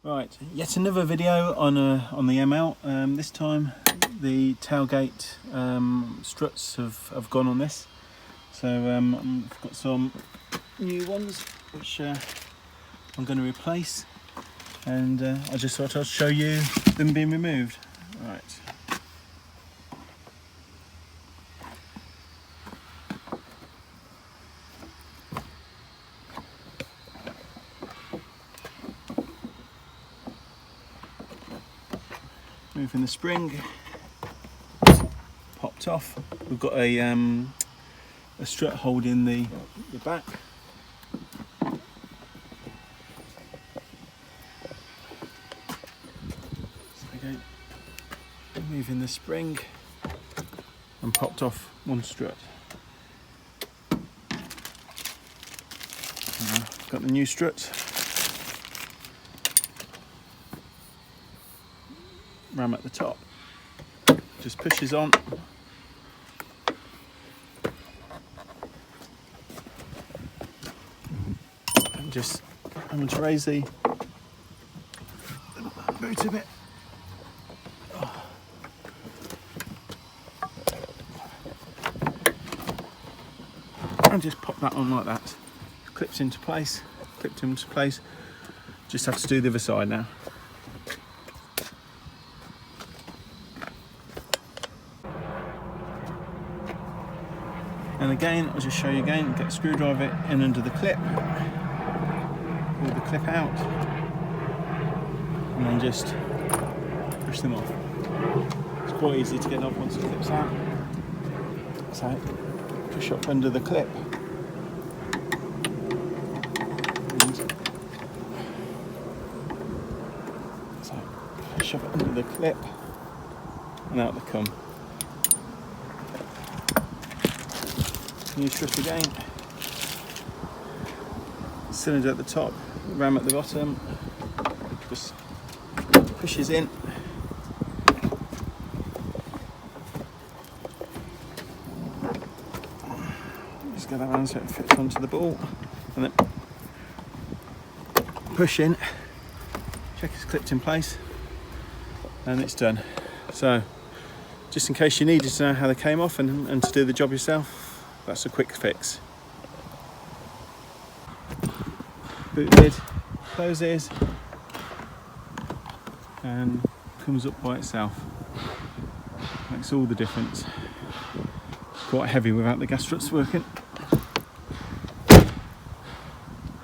Right, yet another video on the ML. This time the tailgate struts have gone on this, so I've got some new ones which I'm going to replace, and I just thought I'd show you them being removed. Right. Moving the spring, popped off. We've got a strut holding the back. So again, moving the spring and popped off one strut. Got the new strut. Ram at the top, just pushes on, and just I'm going to raise the boot a bit. And just pop that on like that. Clipped into place, Just have to do the other side now. And again, I'll just show you again, get a screwdriver in under the clip, pull the clip out, and then just push them off. It's quite easy to get off once the clip's out. So, push up under the clip. And so, push up under the clip, and out they come. New strut again, cylinder at the top, ram at the bottom, just pushes in, just get that around so it fits onto the ball, and then push in, check it's clipped in place, and it's done. So just in case you needed to know how they came off and to do the job yourself, that's a quick fix. Boot lid closes and comes up by itself. Makes all the difference. It's quite heavy without the gas struts working.